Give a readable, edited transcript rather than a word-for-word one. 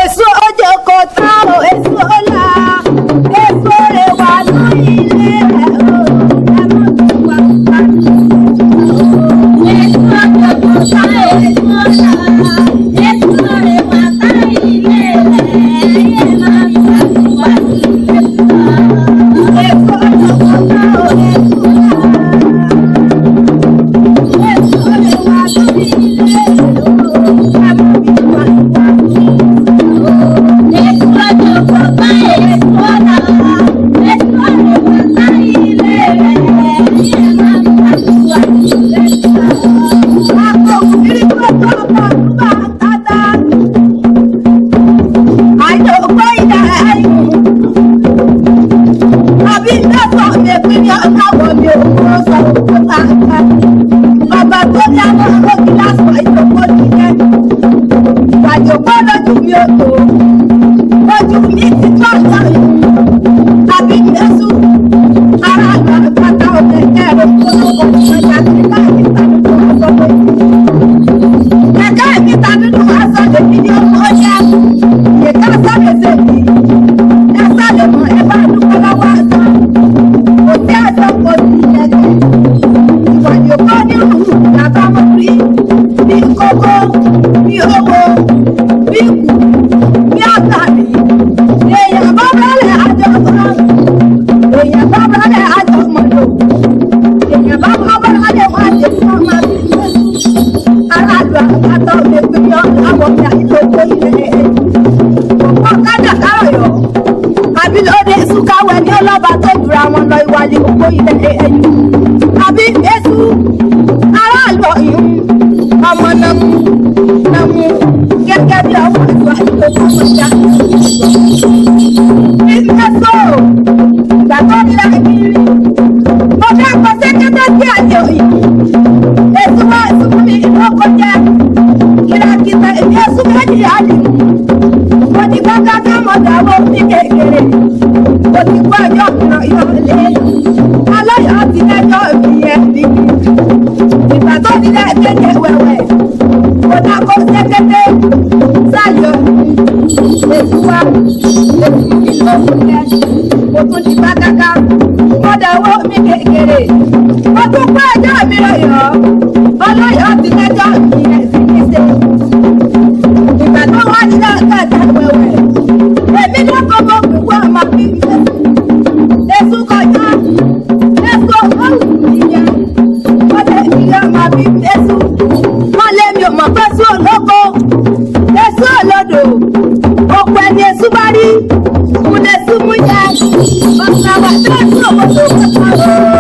Èso ọjọ́ kò tá o, èso ọ̀la, èso rẹ̀ wà lórí ilé rẹ̀ o, ẹ má fi wà wá. Èso ọjọ́ kò tá o, èso ọ̀la, èso rẹ̀ wà lórí ilé rẹ̀, ẹ má fi wà wá. Èso ọjọ́ kò tá o, èso ọ̀la, èso rẹ̀ wà lórí ilé rẹ̀ o, ẹ má fi wà wá. Ọba tó ní àwọn olóògì lásán ìjọpọ̀ nìyẹn. Ìgbàjọpọ̀ lójú mi ò tó. Ojú mi ti tó ọ̀sán yìí. Àbí Jésù. Ara àgbà pátá ọ̀tẹ̀ ẹ̀rọ polówó ìṣẹ̀dá sí láì tàbí tó wá sọ pé. Ẹ̀ka ẹ̀mí tàbí tó wá sọ pé kí ni ọmọ ọjà. Ìyẹ̀ká sáré sèmi. Ẹ sáré mọ̀ ẹ bá dúpẹ́ lọ́wọ́ àṣà. Kò sí àṣà kò sí ìyẹ̀kẹ́. Ìwàjọpọ̀ ní òwú bàbá mo rí. Bí kókó, bí owó, bí kù, bí àtàrí. Èèyàn bá bẹ̀rẹ̀ àjọ kan. Èèyàn bá bẹ̀rẹ̀ àjọ mọ̀lò. Èèyàn bá bẹ̀rẹ̀ wọ́n àjẹ fún ọmọ àti ìlú. Aráàlú àgbàtà òde pé yọ àwọn ọmọ ìlú owó ilẹ̀ ẹ̀. Ọ̀pọ̀ kájà kárọ̀yọ̀. Àbí lóde ìsúkáwẹ̀ ní ọlọ́ba tó dùra wọn lọ ìwàlẹ̀ owó ilẹ̀ ẹ̀yìn. Àbí Jésù aráàlú ọ̀yún. Ọmọ nàmú gẹ́gẹ́ bí ọmọ àgbà ìlú tó kọjá. Ìgbésò ìgbà tó ní láìpẹ́ rí. Mo fẹ́ kọ sẹ́kẹ́tẹ́ sí àjọ yìí. Èsù wá ìsúnkú mi ìlú kọjá. Kìràkìtà èmi èsù méjì àdìmú. Mo ti gbọ́ káká mọ̀dàwọ́ ní kékeré. Mo ti gbọ́ ẹjọ́ ìrọ̀ ìrọ̀lẹ́. Aláyọ̀ ti lẹ́jọ́ ìyẹn bíbí. Ìgbà tó ní lẹ́ẹ̀kẹ́jẹ wẹ̀wẹ̀. Mo dá kó sẹ́kẹ́tẹ́ sáyọ̀ èsù wá. Èsù mi ló fún ẹ. Mo tún ti gbá káká. Mo dàwọ́ mi kékeré. Mo tún gbọ́ ẹjọ́ mi lọ́yọ̀ọ́. Aláyọ̀ ti lẹ́jọ́ ìyẹn sí ní ṣe. Ìgbà tó wá ní lẹ́ẹ̀kẹ́jẹ wẹ̀wẹ̀. Èmi ló kọ́ mọ́ gbogbo ọmọ mi. Èsù kọjá. Èsù ọ̀hún ìyẹn. Wọ́n lé mi ọmọ mi Èsù. Wọ́n lé mi ọmọ Èsù olóko. Èsù olódò. Òpó ẹni Èsù bá rí. Mo lè sún mú yẹ. Ọ̀sán àwọn Èsù òwò tó kọ́kọ́.